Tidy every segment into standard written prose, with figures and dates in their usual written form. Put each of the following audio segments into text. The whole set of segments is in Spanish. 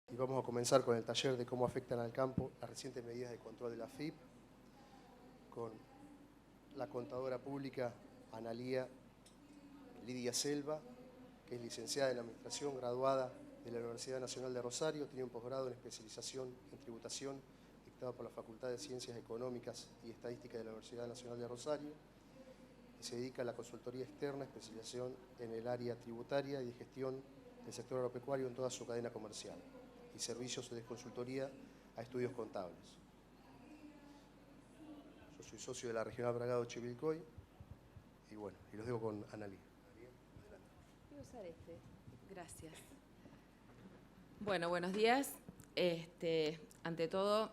Y vamos a comenzar con el taller de cómo afectan al campo las recientes medidas de control de la AFIP, con la contadora pública Analía Lidia Selva, que es licenciada en Administración, graduada de la Universidad Nacional de Rosario, tiene un posgrado en especialización en tributación, dictado por la Facultad de Ciencias Económicas y Estadística de la Universidad Nacional de Rosario, y se dedica a la consultoría externa, especialización en el área tributaria y de gestión del sector agropecuario en toda su cadena comercial, y servicios de consultoría a estudios contables. Yo soy socio de la Regional Bragado Chivilcoy y bueno, y los dejo con Analía. Voy a usar este. Gracias. Bueno, buenos días. Ante todo,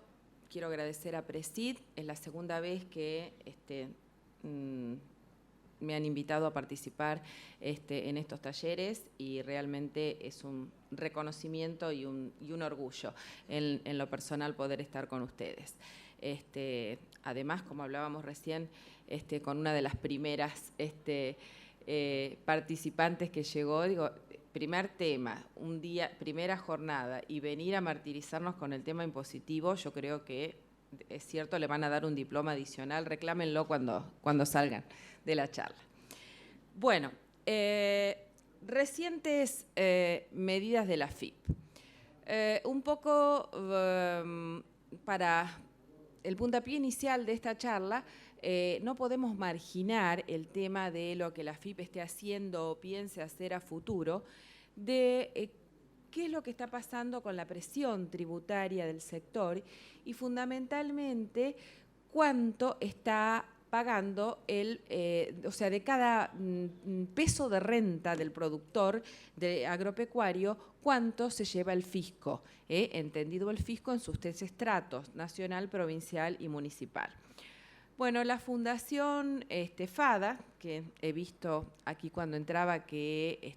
quiero agradecer a Presid. Es la segunda vez que me han invitado a participar en estos talleres y realmente es un reconocimiento y un orgullo en lo personal poder estar con ustedes. Además, como hablábamos recién, con una de las primeras participantes que llegó, digo, primer tema, un día, primera jornada, y venir a martirizarnos con el tema impositivo, yo creo que es cierto, le van a dar un diploma adicional, reclámenlo cuando salgan de la charla. Bueno, recientes medidas de la AFIP. Un poco para el puntapié inicial de esta charla, no podemos marginar el tema de lo que la AFIP esté haciendo o piense hacer a futuro, de qué es lo que está pasando con la presión tributaria del sector y fundamentalmente cuánto está pagando o sea, de cada peso de renta del productor agropecuario, cuánto se lleva el fisco, entendido el fisco en sus tres estratos, nacional, provincial y municipal. Bueno, la Fundación FADA, que he visto aquí cuando entraba que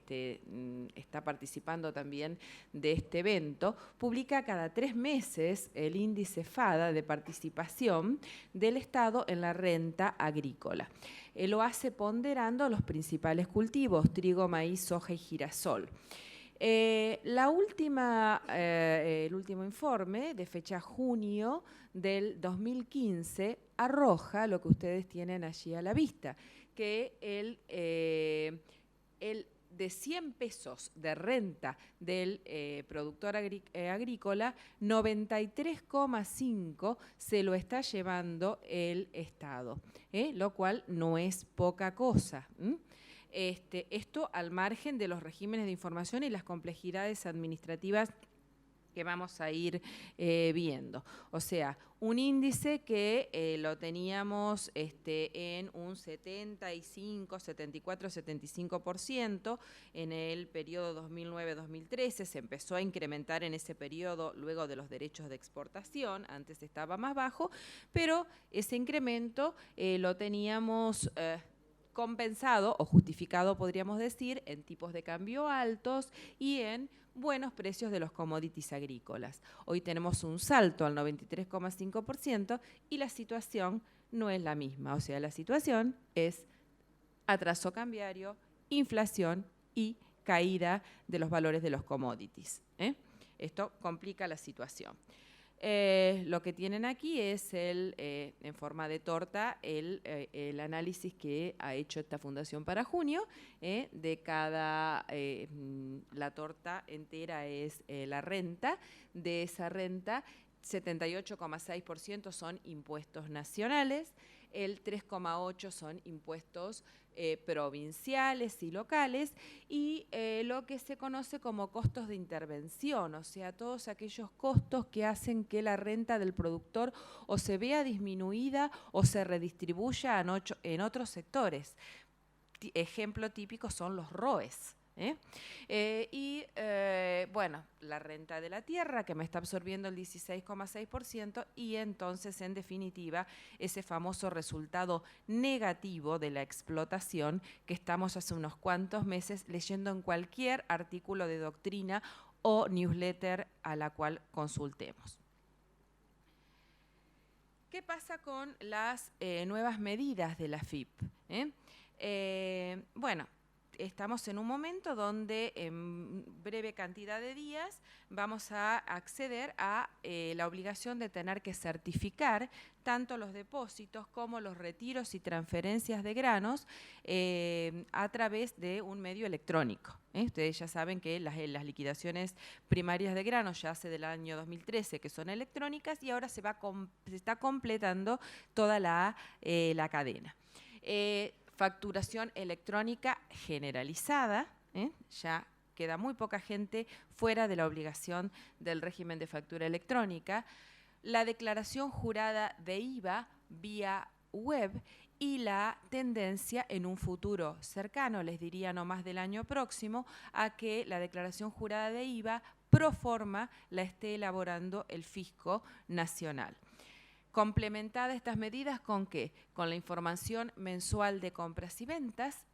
está participando también de este evento, publica cada 3 meses el índice FADA de participación del Estado en la renta agrícola. Lo hace ponderando los principales cultivos, trigo, maíz, soja y girasol. El último informe de fecha junio del 2015 arroja lo que ustedes tienen allí a la vista, que el de 100 pesos de renta del productor agrícola, 93,5 se lo está llevando el Estado, lo cual no es poca cosa. Esto al margen de los regímenes de información y las complejidades administrativas que vamos a ir viendo. O sea, un índice que lo teníamos en un 75, 74, 75% en el periodo 2009-2013, se empezó a incrementar en ese periodo luego de los derechos de exportación, antes estaba más bajo, pero ese incremento lo teníamos compensado o justificado, podríamos decir, en tipos de cambio altos y en buenos precios de los commodities agrícolas. Hoy tenemos un salto al 93,5% y la situación no es la misma. O sea, la situación es atraso cambiario, inflación y caída de los valores de los commodities. Esto complica la situación. Lo que tienen aquí es en forma de torta el análisis que ha hecho esta fundación para junio. De cada, la torta entera es la renta. De esa renta, 78,6% son impuestos nacionales, el 3,8% son impuestos provinciales y locales y lo que se conoce como costos de intervención, o sea, todos aquellos costos que hacen que la renta del productor o se vea disminuida o se redistribuya en otros sectores. Ejemplo típico son los ROEs. Bueno, la renta de la tierra que me está absorbiendo el 16,6% y entonces, en definitiva, ese famoso resultado negativo de la explotación que estamos hace unos cuantos meses leyendo en cualquier artículo de doctrina o newsletter a la cual consultemos. ¿Qué pasa con las nuevas medidas de la AFIP? Bueno, estamos en un momento donde en breve cantidad de días vamos a acceder a la obligación de tener que certificar tanto los depósitos como los retiros y transferencias de granos a través de un medio electrónico. Ustedes ya saben que las liquidaciones primarias de granos ya hace del año 2013 que son electrónicas y ahora se está completando toda la cadena. Facturación electrónica generalizada, ya queda muy poca gente fuera de la obligación del régimen de factura electrónica, la declaración jurada de IVA vía web y la tendencia en un futuro cercano, les diría no más del año próximo, a que la declaración jurada de IVA pro forma la esté elaborando el Fisco Nacional. Complementada estas medidas con ¿qué? Con la información mensual de compras y ventas,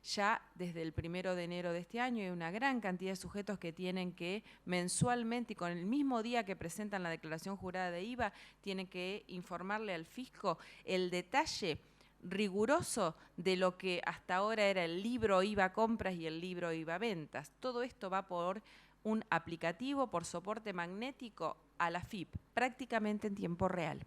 ya desde el 1 de enero de este año hay una gran cantidad de sujetos que tienen que mensualmente y con el mismo día que presentan la declaración jurada de IVA, tienen que informarle al fisco el detalle riguroso de lo que hasta ahora era el libro IVA compras y el libro IVA ventas. Todo esto va por un aplicativo, por soporte magnético a la FIP, prácticamente en tiempo real.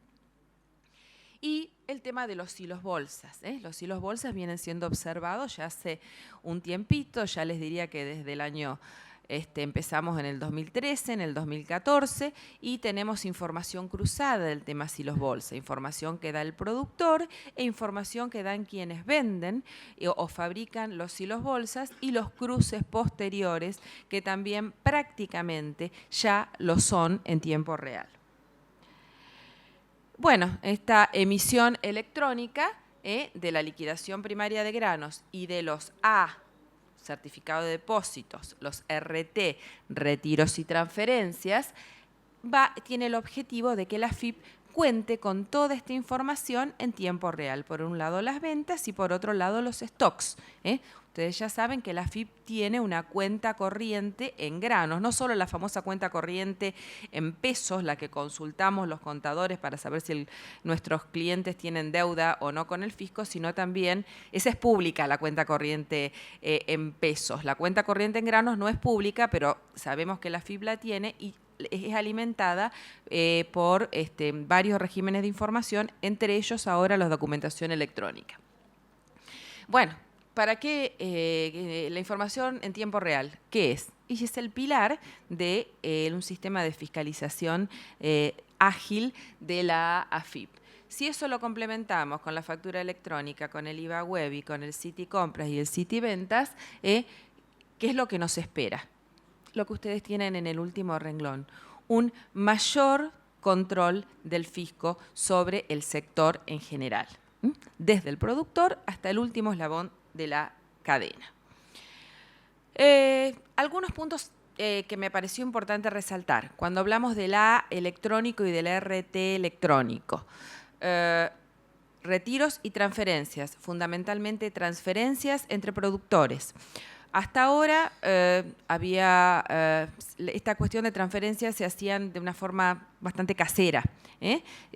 Y el tema de los hilos bolsas. Los hilos bolsas vienen siendo observados ya hace un tiempito, ya les diría que desde el año, empezamos en el 2013, en el 2014, y tenemos información cruzada del tema hilos bolsa, información que da el productor e información que dan quienes venden o fabrican los hilos bolsas y los cruces posteriores que también prácticamente ya lo son en tiempo real. Bueno, esta emisión electrónica de la liquidación primaria de granos y de los A, certificado de depósitos, los RT, retiros y transferencias, tiene el objetivo de que la FIP cuente con toda esta información en tiempo real. Por un lado las ventas y por otro lado los stocks. Ustedes ya saben que la FIP tiene una cuenta corriente en granos, no solo la famosa cuenta corriente en pesos, la que consultamos los contadores para saber si nuestros clientes tienen deuda o no con el fisco, sino también, esa es pública, la cuenta corriente en pesos. La cuenta corriente en granos no es pública, pero sabemos que la FIP la tiene y es alimentada por varios regímenes de información, entre ellos ahora la documentación electrónica. Bueno, ¿para qué la información en tiempo real? ¿Qué es? Y es el pilar de un sistema de fiscalización ágil de la AFIP. Si eso lo complementamos con la factura electrónica, con el IVA web y con el City Compras y el City Ventas, ¿qué es lo que nos espera? Lo que ustedes tienen en el último renglón, un mayor control del fisco sobre el sector en general, desde el productor hasta el último eslabón de la cadena. Algunos puntos que me pareció importante resaltar cuando hablamos del A electrónico y del RT electrónico. Retiros y transferencias, fundamentalmente transferencias entre productores. Hasta ahora esta cuestión de transferencias se hacían de una forma bastante casera.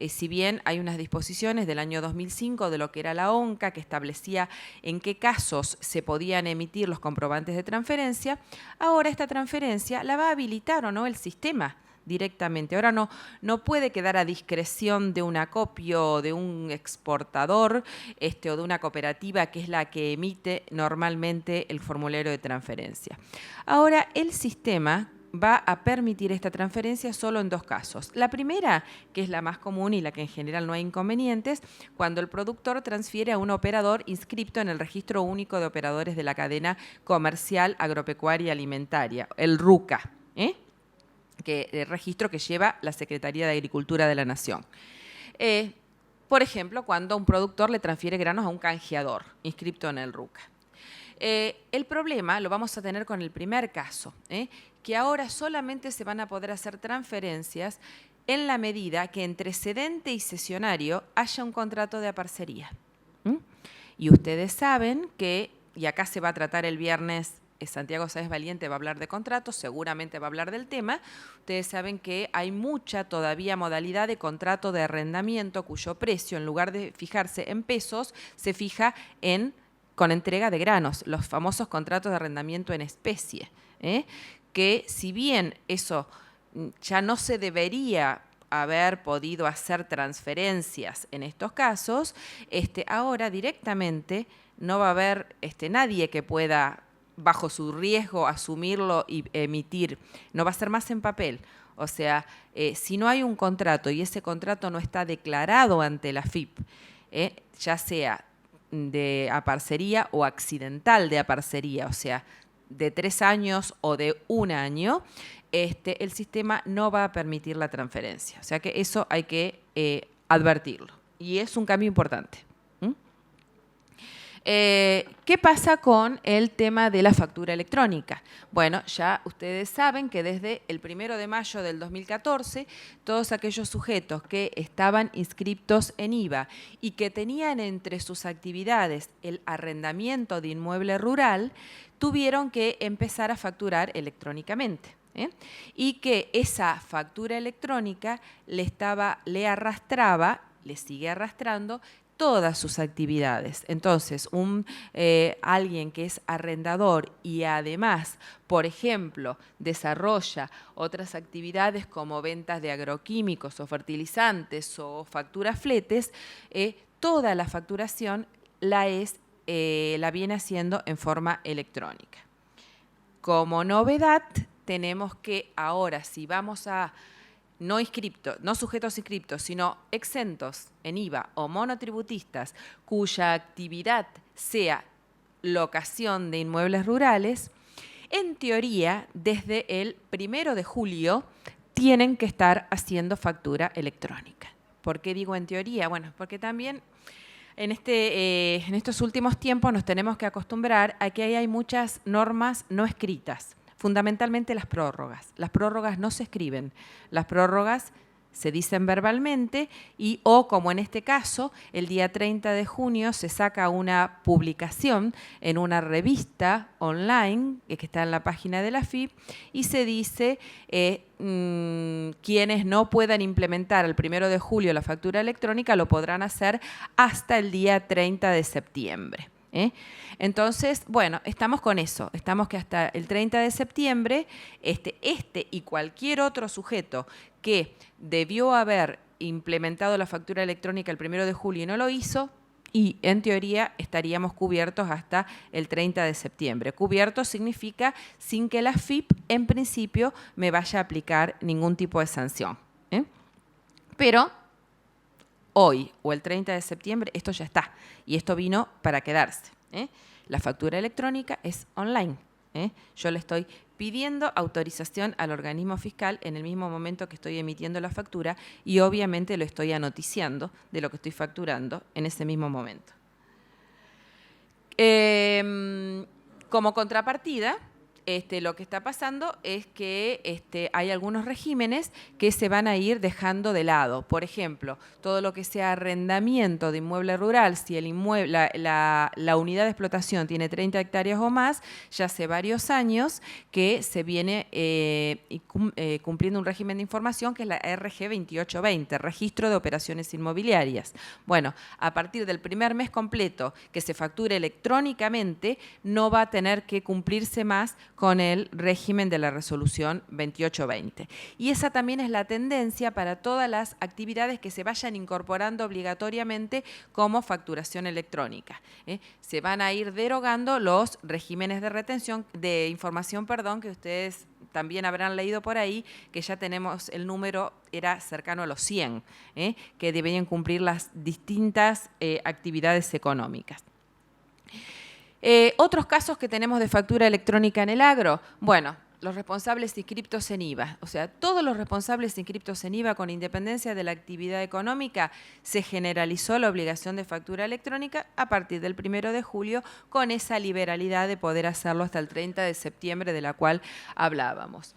Si bien hay unas disposiciones del año 2005 de lo que era la ONCA que establecía en qué casos se podían emitir los comprobantes de transferencia, ahora esta transferencia la va a habilitar o no el sistema directamente. Ahora no puede quedar a discreción de un acopio, de un exportador o de una cooperativa que es la que emite normalmente el formulario de transferencia. Ahora el sistema va a permitir esta transferencia solo en dos casos. La primera, que es la más común y la que en general no hay inconvenientes, cuando el productor transfiere a un operador inscripto en el Registro Único de Operadores de la Cadena Comercial, Agropecuaria y Alimentaria, el RUCA, el registro que lleva la Secretaría de Agricultura de la Nación. Por ejemplo, cuando un productor le transfiere granos a un canjeador inscripto en el RUCA. El problema lo vamos a tener con el primer caso, que ahora solamente se van a poder hacer transferencias en la medida que entre cedente y cesionario haya un contrato de aparcería. Y ustedes saben que, y acá se va a tratar el viernes, Santiago Sáez Valiente va a hablar de contratos, seguramente va a hablar del tema. Ustedes saben que hay mucha todavía modalidad de contrato de arrendamiento cuyo precio, en lugar de fijarse en pesos, se fija en con entrega de granos, los famosos contratos de arrendamiento en especie, que si bien eso ya no se debería haber podido hacer transferencias en estos casos, ahora directamente no va a haber nadie que pueda, bajo su riesgo, asumirlo y emitir. No va a ser más en papel. O sea, si no hay un contrato y ese contrato no está declarado ante la AFIP, ya sea de aparcería o accidental de aparcería, o sea, de 3 años o de 1 año, el sistema no va a permitir la transferencia. O sea que eso hay que advertirlo. Y es un cambio importante. ¿Qué pasa con el tema de la factura electrónica? Bueno, ya ustedes saben que desde el 1 de mayo del 2014, todos aquellos sujetos que estaban inscriptos en IVA y que tenían entre sus actividades el arrendamiento de inmueble rural, tuvieron que empezar a facturar electrónicamente. Y que esa factura electrónica le sigue arrastrando todas sus actividades. Entonces, alguien que es arrendador y además, por ejemplo, desarrolla otras actividades como ventas de agroquímicos o fertilizantes o facturas fletes, toda la facturación la viene haciendo en forma electrónica. Como novedad, tenemos que ahora, si vamos a no sujetos inscriptos, sino exentos en IVA o monotributistas cuya actividad sea locación de inmuebles rurales, en teoría, desde el 1 de julio tienen que estar haciendo factura electrónica. ¿Por qué digo en teoría? Bueno, porque también en estos últimos tiempos nos tenemos que acostumbrar a que hay muchas normas no escritas. Fundamentalmente las prórrogas. Las prórrogas no se escriben, las prórrogas se dicen verbalmente o como en este caso, el día 30 de junio se saca una publicación en una revista online que está en la página de la AFIP y se dice quienes no puedan implementar el 1 de julio la factura electrónica lo podrán hacer hasta el día 30 de septiembre. Entonces, bueno, estamos con eso, estamos que hasta el 30 de septiembre y cualquier otro sujeto que debió haber implementado la factura electrónica el 1 de julio y no lo hizo, y en teoría estaríamos cubiertos hasta el 30 de septiembre. Cubiertos significa sin que la AFIP en principio me vaya a aplicar ningún tipo de sanción. Pero hoy o el 30 de septiembre esto ya está y esto vino para quedarse. La factura electrónica es online. Yo le estoy pidiendo autorización al organismo fiscal en el mismo momento que estoy emitiendo la factura y obviamente lo estoy anoticiando de lo que estoy facturando en ese mismo momento. Como contrapartida, lo que está pasando es que hay algunos regímenes que se van a ir dejando de lado. Por ejemplo, todo lo que sea arrendamiento de inmueble rural, si la unidad de explotación tiene 30 hectáreas o más, ya hace varios años que se viene cumpliendo un régimen de información que es la RG 2820, Registro de Operaciones Inmobiliarias. Bueno, a partir del primer mes completo que se facture electrónicamente, no va a tener que cumplirse más con el régimen de la resolución 2820. Y esa también es la tendencia para todas las actividades que se vayan incorporando obligatoriamente como facturación electrónica. Se van a ir derogando los regímenes de retención de información, que ustedes también habrán leído por ahí, que ya tenemos el número, era cercano a los 100, que debían cumplir las distintas actividades económicas. Otros casos que tenemos de factura electrónica en el agro, bueno, los responsables inscriptos en IVA, o sea, todos los responsables inscriptos en IVA con independencia de la actividad económica, se generalizó la obligación de factura electrónica a partir del 1 de julio con esa liberalidad de poder hacerlo hasta el 30 de septiembre de la cual hablábamos.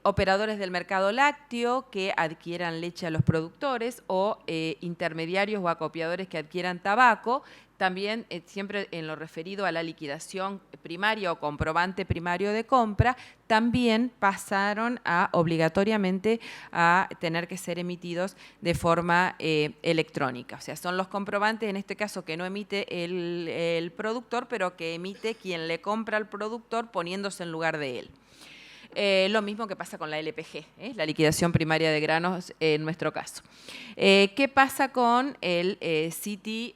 Operadores del mercado lácteo que adquieran leche a los productores o intermediarios o acopiadores que adquieran tabaco, también siempre en lo referido a la liquidación primaria o comprobante primario de compra, también pasaron obligatoriamente a tener que ser emitidos de forma electrónica. O sea, son los comprobantes, en este caso, que no emite el productor, pero que emite quien le compra al productor poniéndose en lugar de él. Lo mismo que pasa con la LPG, la liquidación primaria de granos en nuestro caso. ¿Qué pasa con el City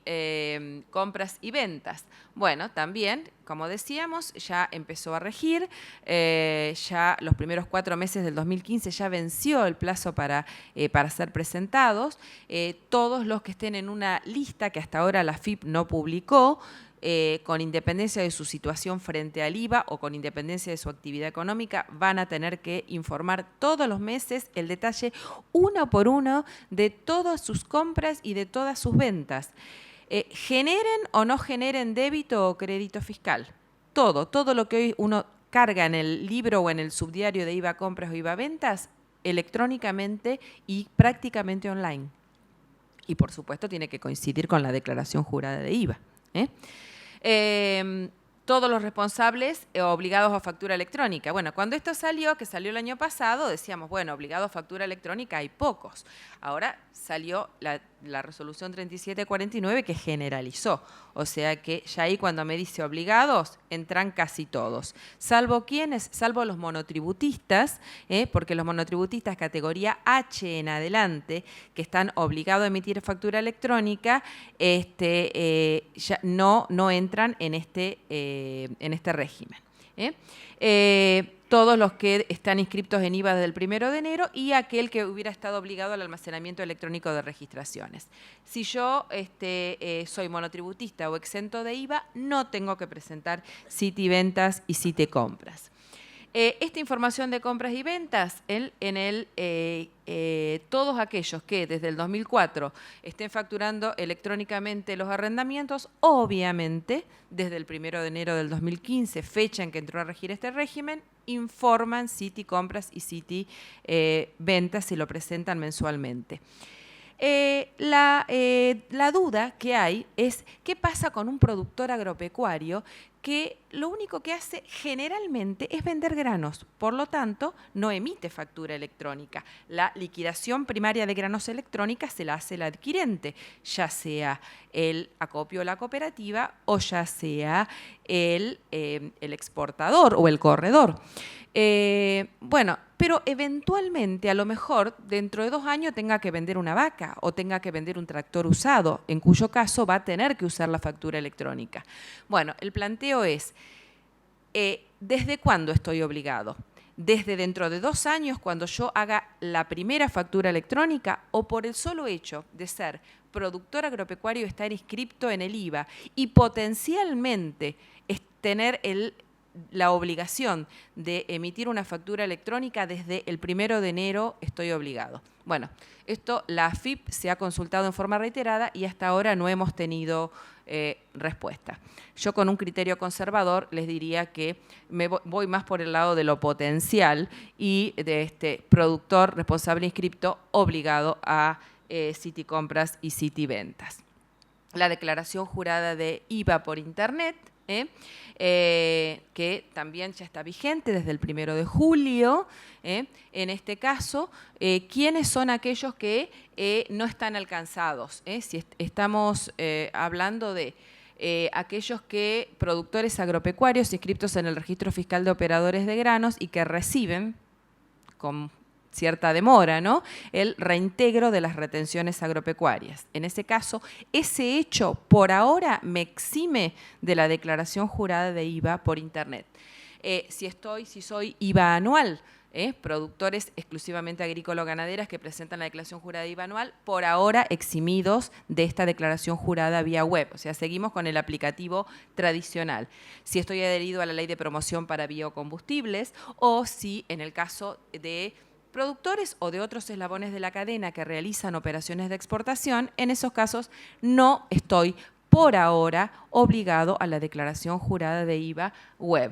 compras y ventas? Bueno, también, como decíamos, ya empezó a regir, ya los primeros 4 meses del 2015 ya venció el plazo para ser presentados. Todos los que estén en una lista que hasta ahora la FIP no publicó, con independencia de su situación frente al IVA o con independencia de su actividad económica, van a tener que informar todos los meses el detalle uno por uno de todas sus compras y de todas sus ventas. Generen o no generen débito o crédito fiscal. Todo lo que hoy uno carga en el libro o en el subdiario de IVA compras o IVA ventas, electrónicamente y prácticamente online. Y por supuesto tiene que coincidir con la declaración jurada de IVA. Todos los responsables obligados a factura electrónica. Bueno, cuando esto salió, que salió el año pasado, decíamos, bueno, obligados a factura electrónica hay pocos. Ahora salió la resolución 3749 que generalizó. O sea que ya ahí cuando me dice obligados, entran casi todos. Salvo quienes, salvo los monotributistas, porque los monotributistas categoría H en adelante, que están obligados a emitir factura electrónica, ya no entran en este régimen. Todos los que están inscriptos en IVA desde el 1 de enero y aquel que hubiera estado obligado al almacenamiento electrónico de registraciones. Si yo soy monotributista o exento de IVA, no tengo que presentar City Ventas y City Compras. Esta información de compras y ventas, todos aquellos que desde el 2004 estén facturando electrónicamente los arrendamientos, obviamente, desde el 1 de enero del 2015, fecha en que entró a regir este régimen, informan City Compras y City Ventas y lo presentan mensualmente. La duda que hay es qué pasa con un productor agropecuario que lo único que hace generalmente es vender granos, por lo tanto no emite factura electrónica. La liquidación primaria de granos electrónica se la hace el adquirente, ya sea el acopio o la cooperativa o ya sea el exportador o el corredor. Bueno, pero eventualmente, a lo mejor, dentro de 2 años tenga que vender una vaca o tenga que vender un tractor usado, en cuyo caso va a tener que usar la factura electrónica. Bueno, el planteo es, ¿desde cuándo estoy obligado? ¿Desde dentro de 2 años, cuando yo haga la primera factura electrónica, o por el solo hecho de ser productor agropecuario y estar inscripto en el IVA y potencialmente tener la obligación de emitir una factura electrónica desde el 1 de enero estoy obligado? Bueno, esto la AFIP se ha consultado en forma reiterada y hasta ahora no hemos tenido respuesta. Yo con un criterio conservador les diría que me voy más por el lado de lo potencial y de este productor responsable inscripto obligado a City Compras y City Ventas. La declaración jurada de IVA por Internet, que también ya está vigente desde el 1 de julio. En este caso, ¿quiénes son aquellos que no están alcanzados? Si estamos hablando de aquellos productores agropecuarios inscritos en el Registro Fiscal de Operadores de Granos y que reciben con cierta demora, ¿no?, el reintegro de las retenciones agropecuarias. En ese caso, ese hecho por ahora me exime de la declaración jurada de IVA por Internet. Si soy IVA anual, productores exclusivamente agrícola-ganaderas que presentan la declaración jurada de IVA anual, por ahora eximidos de esta declaración jurada vía web. O sea, seguimos con el aplicativo tradicional. Si estoy adherido a la ley de promoción para biocombustibles o si en el caso de productores o de otros eslabones de la cadena que realizan operaciones de exportación, en esos casos no estoy por ahora obligado a la declaración jurada de IVA web.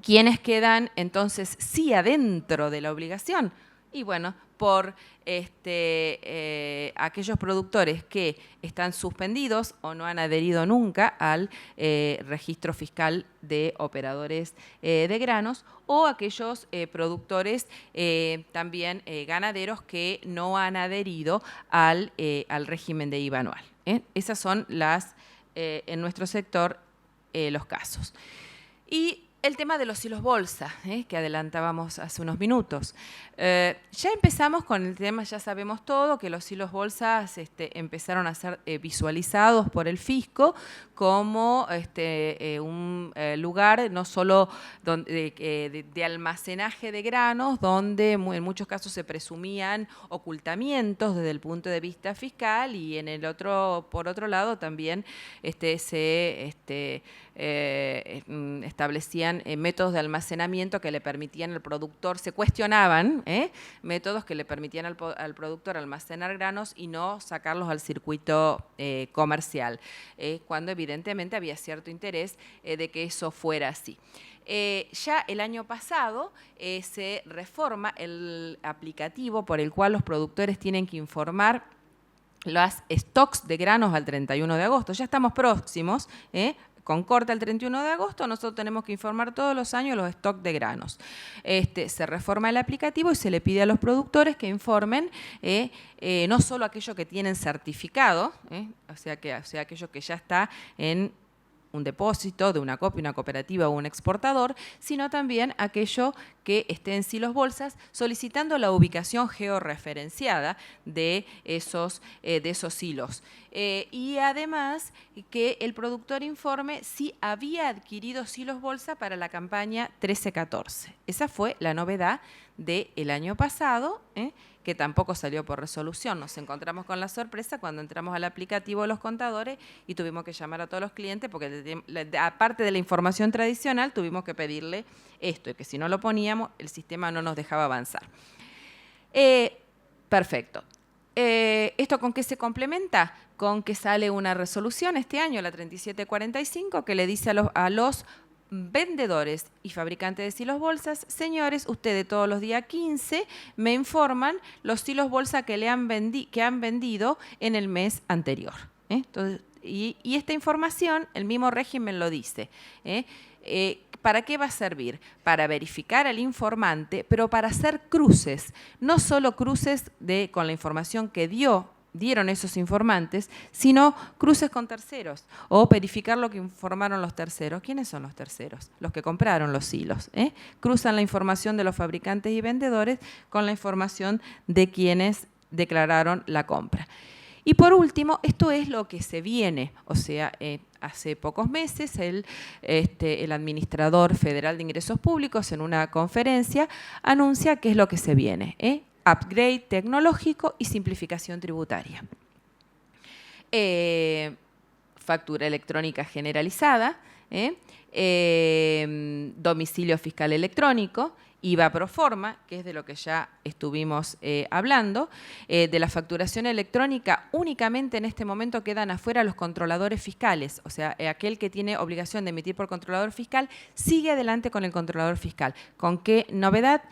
¿Quiénes quedan entonces sí adentro de la obligación? Y bueno, por aquellos productores que están suspendidos o no han adherido nunca al registro fiscal de operadores de granos, o aquellos productores también ganaderos que no han adherido al régimen de IVA anual. Esas son en nuestro sector los casos. Y el tema de los silos bolsa, que adelantábamos hace unos minutos. Ya empezamos con el tema, ya sabemos todo, que los silos bolsa empezaron a ser visualizados por el fisco como un lugar no solo de almacenaje de granos, donde en muchos casos se presumían ocultamientos desde el punto de vista fiscal, y por otro lado también se establecían métodos de almacenamiento que le permitían al productor, se cuestionaban métodos que le permitían al productor almacenar granos y no sacarlos al circuito comercial, cuando evidentemente había cierto interés de que eso fuera así. Ya el año pasado se reforma el aplicativo por el cual los productores tienen que informar los stocks de granos al 31 de agosto. Ya estamos próximos, con corte el 31 de agosto, nosotros tenemos que informar todos los años los stocks de granos. Se reforma el aplicativo y se le pide a los productores que informen no solo aquello que tienen certificado, o sea, aquello que ya está en un depósito de una copia, una cooperativa o un exportador, sino también aquello que esté en silos bolsas, solicitando la ubicación georreferenciada de esos silos. Y además que el productor informe si había adquirido silos bolsa para la campaña 13-14. Esa fue la novedad del año pasado, que tampoco salió por resolución. Nos encontramos con la sorpresa cuando entramos al aplicativo de los contadores y tuvimos que llamar a todos los clientes porque, aparte de la información tradicional, tuvimos que pedirle esto, y que si no lo poníamos, el sistema no nos dejaba avanzar. Perfecto. ¿Esto con qué se complementa? Con que sale una resolución este año, la 3745, que le dice a los vendedores y fabricantes de silos bolsas: señores, ustedes todos los días 15 me informan los silos bolsa que han vendido en el mes anterior. Entonces, y esta información, el mismo régimen lo dice. ¿Para qué va a servir? Para verificar al informante, pero para hacer cruces, no solo cruces con la información que dieron esos informantes, sino cruces con terceros, o verificar lo que informaron los terceros. ¿Quiénes son los terceros? Los que compraron los silos. Cruzan la información de los fabricantes y vendedores con la información de quienes declararon la compra. Y por último, esto es lo que se viene, o sea, hace pocos meses el administrador federal de ingresos públicos en una conferencia anuncia qué es lo que se viene, upgrade tecnológico y simplificación tributaria. Factura electrónica generalizada, domicilio fiscal electrónico, IVA pro forma, que es de lo que ya estuvimos hablando. De la facturación electrónica, únicamente en este momento quedan afuera los controladores fiscales, o sea, aquel que tiene obligación de emitir por controlador fiscal sigue adelante con el controlador fiscal. ¿Con qué novedad?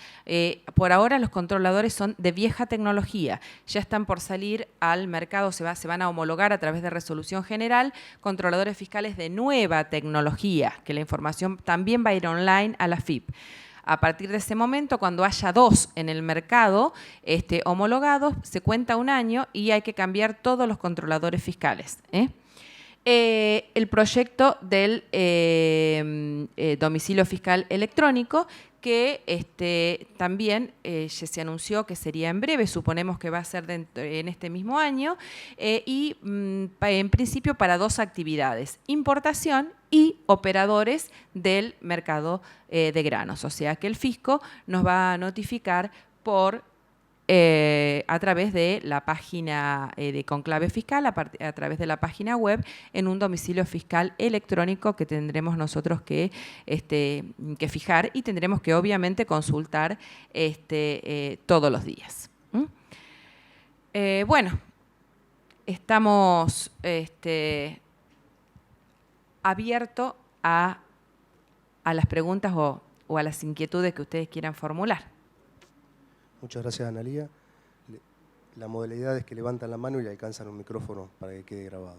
Por ahora los controladores son de vieja tecnología, ya están por salir al mercado, se van a homologar a través de resolución general controladores fiscales de nueva tecnología, que la información también va a ir online a la FIP. A partir de ese momento, cuando haya 2 en el mercado homologados, se cuenta un año y hay que cambiar todos los controladores fiscales. El proyecto del domicilio fiscal electrónico, que también se anunció que sería en breve, suponemos que va a ser en este mismo año, y en principio para 2 actividades: importación y operadores del mercado de granos. O sea que el fisco nos va a notificar a través de la página de Conclave Fiscal, a través de la página web, en un domicilio fiscal electrónico que tendremos nosotros que fijar, y tendremos que obviamente consultar todos los días. Bueno, estamos abiertos a las preguntas o a las inquietudes que ustedes quieran formular. Muchas gracias, Analía. La modalidad es que levantan la mano y le alcanzan un micrófono para que quede grabado.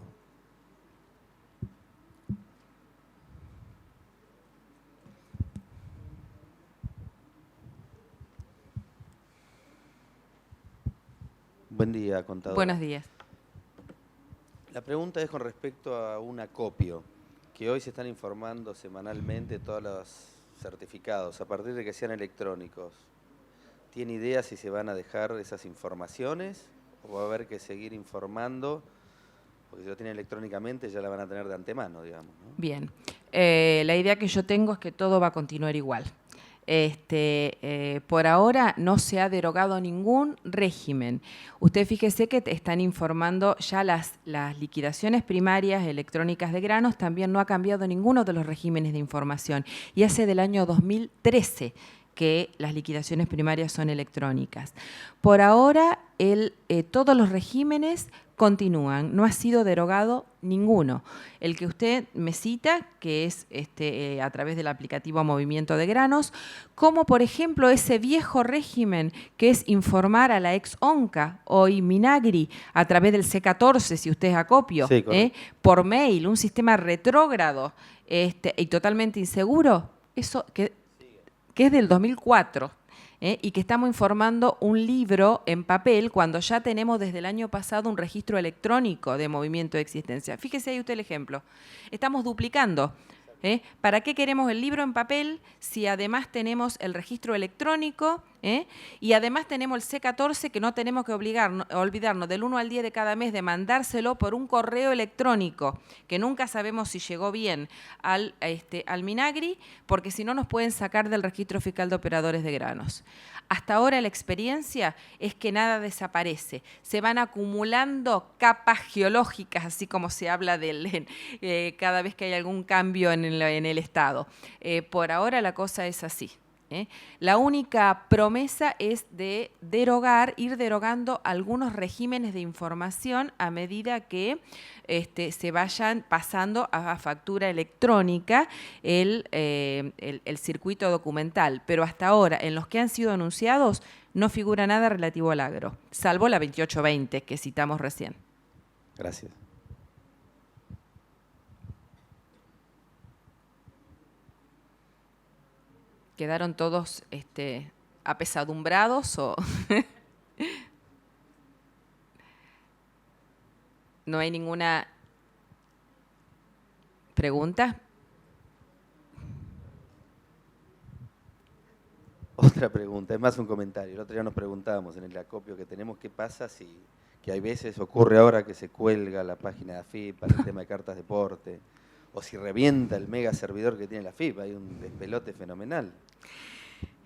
Buen día, contador. Buenos días. La pregunta es con respecto a un acopio, que hoy se están informando semanalmente todos los certificados, a partir de que sean electrónicos. ¿Tiene idea si se van a dejar esas informaciones o va a haber que seguir informando? Porque si lo tienen electrónicamente ya la van a tener de antemano, digamos, ¿no? Bien. La idea que yo tengo es que todo va a continuar igual. Por ahora no se ha derogado ningún régimen. Usted fíjese que te están informando ya las liquidaciones primarias electrónicas de granos, también no ha cambiado ninguno de los regímenes de información. Y hace del año 2013 que las liquidaciones primarias son electrónicas. Por ahora, todos los regímenes continúan, no ha sido derogado ninguno. El que usted me cita, que es a través del aplicativo Movimiento de Granos, como por ejemplo ese viejo régimen que es informar a la ex ONCA, hoy Minagri, a través del C14, si usted es acopio, Sí, por mail, un sistema retrógrado y totalmente inseguro, eso que es del 2004, y que estamos informando un libro en papel cuando ya tenemos desde el año pasado un registro electrónico de movimiento de existencia. Fíjese ahí usted el ejemplo. Estamos duplicando. ¿Para qué queremos el libro en papel si además tenemos el registro electrónico y además tenemos el C14 que no tenemos que olvidarnos del 1 al 10 de cada mes de mandárselo por un correo electrónico que nunca sabemos si llegó bien al Minagri, porque si no nos pueden sacar del registro fiscal de operadores de granos? Hasta ahora la experiencia es que nada desaparece. Se van acumulando capas geológicas, así como se habla cada vez que hay algún cambio en el Estado. Por ahora la cosa es así. La única promesa es de ir derogando algunos regímenes de información a medida que se vayan pasando a factura electrónica el circuito documental. Pero hasta ahora, en los que han sido anunciados, no figura nada relativo al agro, salvo la 2820 que citamos recién. Gracias. ¿Quedaron todos apesadumbrados o...? ¿No hay ninguna pregunta? Otra pregunta, es más un comentario. El otro día nos preguntábamos en el acopio que tenemos qué pasa que hay veces ocurre ahora que se cuelga la página de AFIP para el tema de cartas deporte, o si revienta el mega servidor que tiene la AFIP, hay un despelote fenomenal.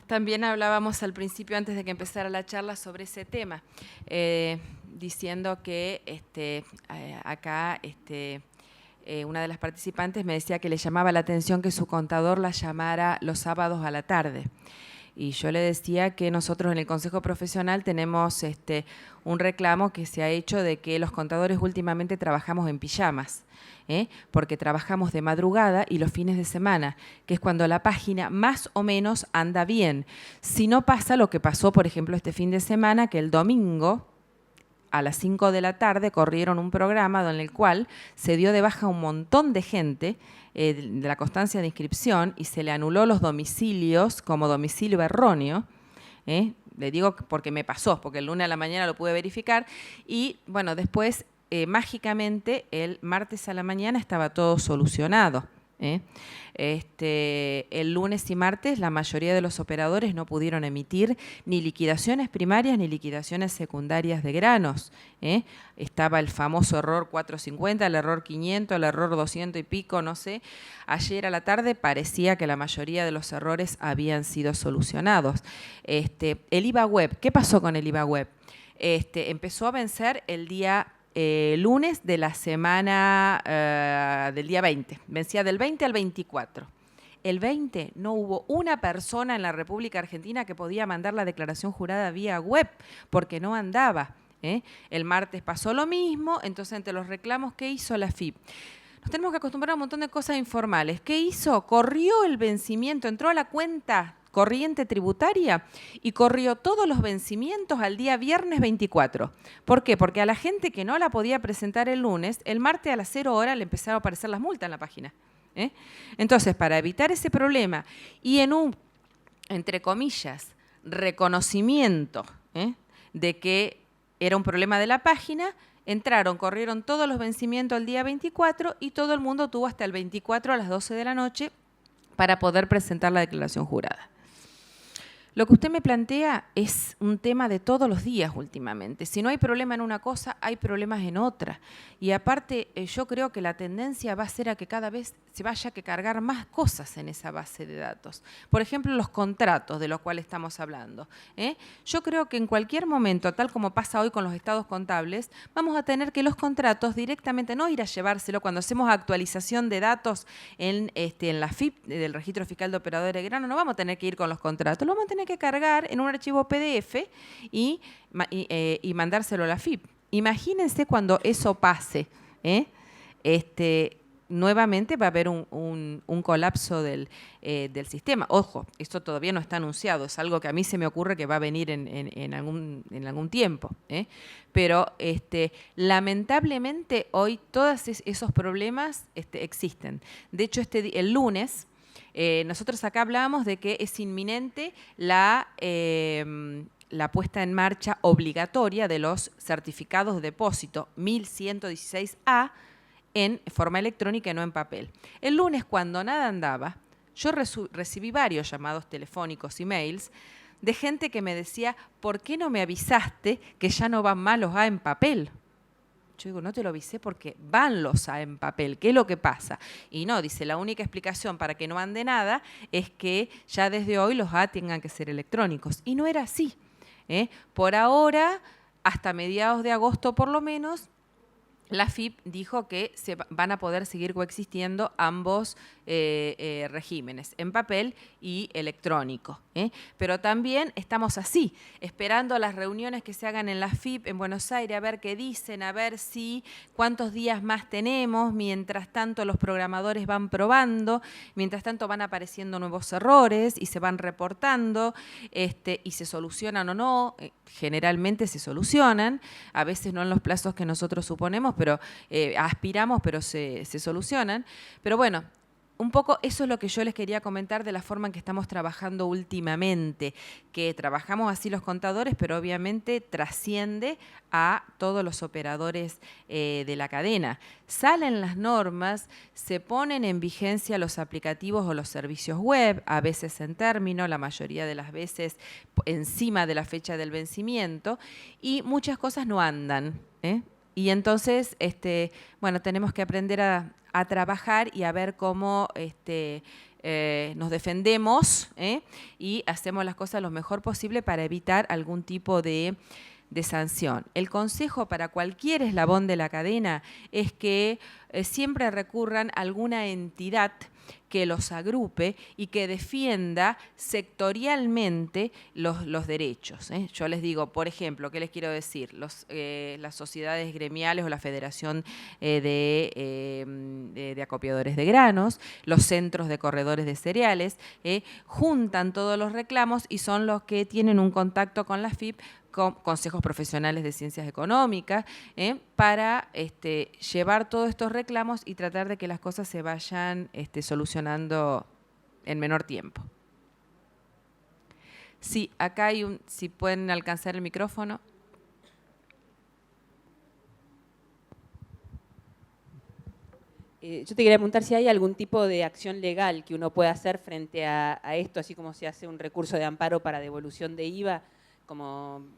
También hablábamos al principio, antes de que empezara la charla, sobre ese tema, diciendo que acá una de las participantes me decía que le llamaba la atención que su contador la llamara los sábados a la tarde. Y yo le decía que nosotros en el Consejo Profesional tenemos un reclamo que se ha hecho de que los contadores últimamente trabajamos en pijamas, porque trabajamos de madrugada y los fines de semana, que es cuando la página más o menos anda bien. Si no pasa lo que pasó, por ejemplo, este fin de semana, que el domingo a las 5 de la tarde corrieron un programa en el cual se dio de baja un montón de gente de la constancia de inscripción y se le anuló los domicilios como domicilio erróneo. Le digo porque me pasó, porque el lunes a la mañana lo pude verificar y bueno, después mágicamente el martes a la mañana estaba todo solucionado. El lunes y martes la mayoría de los operadores no pudieron emitir ni liquidaciones primarias ni liquidaciones secundarias de granos. Estaba el famoso error 450, el error 500, el error 200 y pico, no sé. Ayer a la tarde parecía que la mayoría de los errores habían sido solucionados. El IVA web, ¿qué pasó con el IVA web? Empezó a vencer el día lunes de la semana del día 20, vencía del 20 al 24. El 20 no hubo una persona en la República Argentina que podía mandar la declaración jurada vía web, porque no andaba. El martes pasó lo mismo, entonces entre los reclamos que hizo la AFIP, nos tenemos que acostumbrar a un montón de cosas informales. ¿Qué hizo? Corrió el vencimiento, entró a la cuenta corriente tributaria y corrió todos los vencimientos al día viernes 24. ¿Por qué? Porque a la gente que no la podía presentar el lunes, el martes a las 0 horas le empezaron a aparecer las multas en la página. Entonces, para evitar ese problema y en un, entre comillas, reconocimiento de que era un problema de la página, corrieron todos los vencimientos el día 24 y todo el mundo tuvo hasta el 24 a las 12 de la noche para poder presentar la declaración jurada. Lo que usted me plantea es un tema de todos los días últimamente. Si no hay problema en una cosa, hay problemas en otra. Y aparte, yo creo que la tendencia va a ser a que cada vez se vaya a cargar más cosas en esa base de datos. Por ejemplo, los contratos de los cuales estamos hablando. Yo creo que en cualquier momento, tal como pasa hoy con los estados contables, vamos a tener que los contratos directamente, no ir a llevárselo cuando hacemos actualización de datos en la FIP, del Registro Fiscal de Operadores de Grano, no vamos a tener que ir con los contratos, lo vamos a tener que cargar en un archivo PDF y mandárselo a la FIP. Imagínense cuando eso pase, nuevamente va a haber un colapso del sistema. Ojo, esto todavía no está anunciado, es algo que a mí se me ocurre que va a venir en algún tiempo. Pero lamentablemente hoy todos esos problemas existen. De hecho, el lunes nosotros acá hablábamos de que es inminente la puesta en marcha obligatoria de los certificados de depósito 1116A en forma electrónica y no en papel. El lunes, cuando nada andaba, yo recibí varios llamados telefónicos y mails de gente que me decía, ¿por qué no me avisaste que ya no van más los A en papel? Yo digo, no te lo avisé porque van los A en papel. ¿Qué es lo que pasa? Y no, dice, la única explicación para que no ande nada es que ya desde hoy los A tengan que ser electrónicos. Y no era así. Por ahora, hasta mediados de agosto por lo menos, la FIP dijo que se van a poder seguir coexistiendo ambos regímenes, en papel y electrónico. Pero también estamos así, esperando las reuniones que se hagan en la FIP en Buenos Aires, a ver qué dicen, a ver cuántos días más tenemos, mientras tanto los programadores van probando, mientras tanto van apareciendo nuevos errores y se van reportando, y se solucionan o no, generalmente se solucionan, a veces no en los plazos que nosotros suponemos, pero aspiramos, pero se solucionan. Pero bueno, un poco eso es lo que yo les quería comentar de la forma en que estamos trabajando últimamente, que trabajamos así los contadores, pero obviamente trasciende a todos los operadores de la cadena. Salen las normas, se ponen en vigencia los aplicativos o los servicios web, a veces en término, la mayoría de las veces encima de la fecha del vencimiento, y muchas cosas no andan, Y entonces, bueno, tenemos que aprender a trabajar y a ver cómo nos defendemos y hacemos las cosas lo mejor posible para evitar algún tipo de sanción. El consejo para cualquier eslabón de la cadena es que siempre recurran a alguna entidad que los agrupe y que defienda sectorialmente los derechos. Yo les digo, por ejemplo, ¿qué les quiero decir? Las sociedades gremiales o la Federación de Acopiadores de Granos, los centros de corredores de cereales, juntan todos los reclamos y son los que tienen un contacto con la FIP, con consejos profesionales de ciencias económicas, para llevar todos estos reclamos y tratar de que las cosas se vayan solucionando en menor tiempo. Sí, acá hay si pueden alcanzar el micrófono. Yo te quería preguntar si hay algún tipo de acción legal que uno pueda hacer frente a esto, así como se hace un recurso de amparo para devolución de IVA,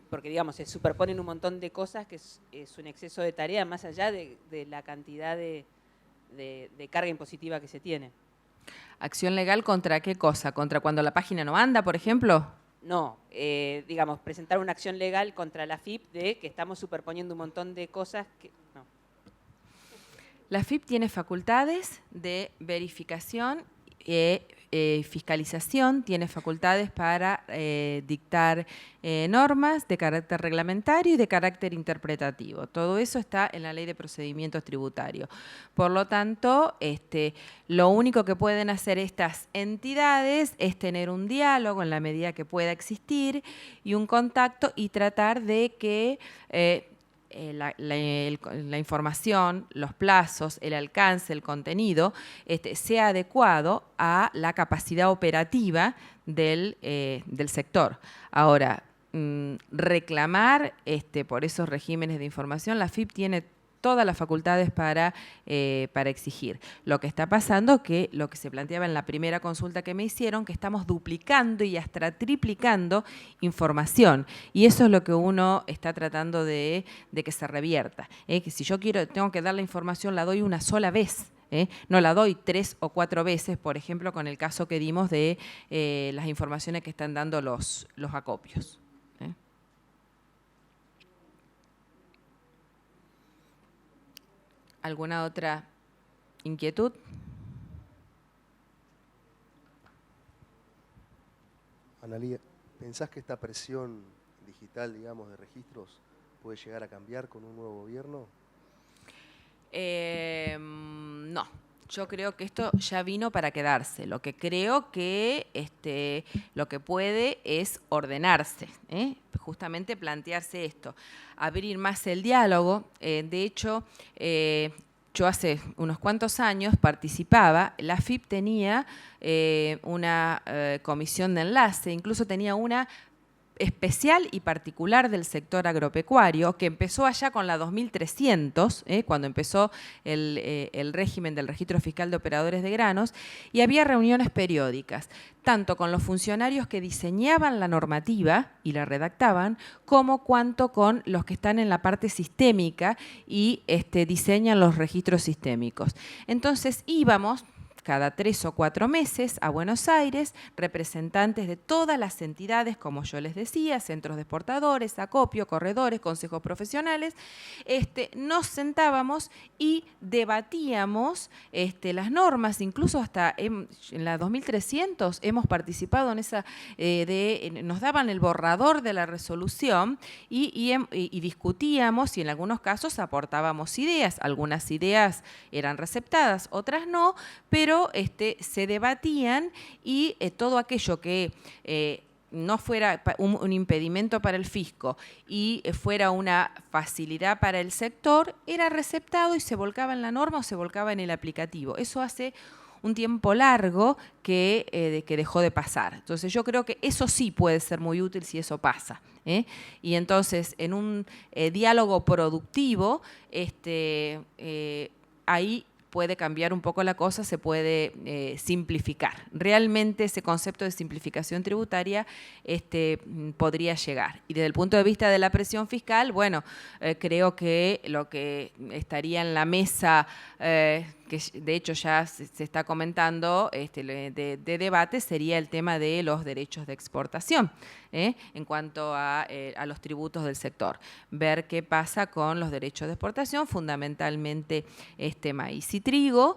porque digamos se superponen un montón de cosas que es un exceso de tarea más allá de la cantidad de carga impositiva que se tiene. ¿Acción legal contra qué cosa? ¿Contra cuando la página no anda, por ejemplo? No, digamos, presentar una acción legal contra la FIP de que estamos superponiendo un montón de cosas que no. La FIP tiene facultades de verificación fiscalización tiene facultades para dictar normas de carácter reglamentario y de carácter interpretativo. Todo eso está en la Ley de Procedimientos Tributarios. Por lo tanto, lo único que pueden hacer estas entidades es tener un diálogo en la medida que pueda existir y un contacto y tratar de que la información, los plazos, el alcance, el contenido, sea adecuado a la capacidad operativa del sector. Ahora, reclamar por esos regímenes de información, la AFIP tiene todas las facultades para exigir. Lo que está pasando, que lo que se planteaba en la primera consulta que me hicieron, que estamos duplicando y hasta triplicando información. Y eso es lo que uno está tratando de que se revierta. Que si yo tengo que dar la información, la doy una sola vez. No la doy 3 o 4 veces, por ejemplo, con el caso que dimos de las informaciones que están dando los acopios. ¿Alguna otra inquietud? Analía, ¿pensás que esta presión digital, digamos, de registros puede llegar a cambiar con un nuevo gobierno? No, yo creo que esto ya vino para quedarse. Lo que creo que lo que puede es ordenarse, justamente plantearse esto, abrir más el diálogo. De hecho, yo hace unos cuantos años participaba, la AFIP tenía una comisión de enlace, incluso tenía una especial y particular del sector agropecuario, que empezó allá con la 2300, cuando empezó el régimen del Registro Fiscal de Operadores de Granos, y había reuniones periódicas, tanto con los funcionarios que diseñaban la normativa y la redactaban, cuanto con los que están en la parte sistémica y diseñan los registros sistémicos. Entonces íbamos cada 3 o 4 meses a Buenos Aires, representantes de todas las entidades, como yo les decía, centros de exportadores, acopio, corredores, consejos profesionales, nos sentábamos y debatíamos las normas, incluso hasta en la 2300 hemos participado en esa, nos daban el borrador de la resolución y discutíamos y en algunos casos aportábamos ideas, algunas ideas eran receptadas, otras no, pero se debatían y todo aquello que no fuera un impedimento para el fisco y fuera una facilidad para el sector, era receptado y se volcaba en la norma o se volcaba en el aplicativo. Eso hace un tiempo largo que dejó de pasar. Entonces yo creo que eso sí puede ser muy útil si eso pasa. Y entonces en un diálogo productivo, ahí puede cambiar un poco la cosa, se puede simplificar. Realmente ese concepto de simplificación tributaria podría llegar. Y desde el punto de vista de la presión fiscal, bueno, creo que lo que estaría en la mesa, que de hecho ya se está comentando de debate, sería el tema de los derechos de exportación, en cuanto a los tributos del sector. Ver qué pasa con los derechos de exportación, fundamentalmente maíz y trigo,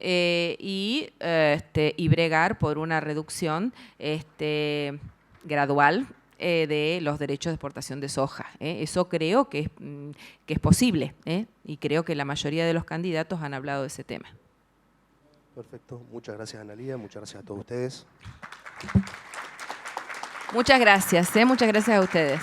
y bregar por una reducción gradual de los derechos de exportación de soja. Eso creo que es posible, y creo que la mayoría de los candidatos han hablado de ese tema. Perfecto. Muchas gracias, Analía. Muchas gracias a todos ustedes. Muchas gracias a ustedes.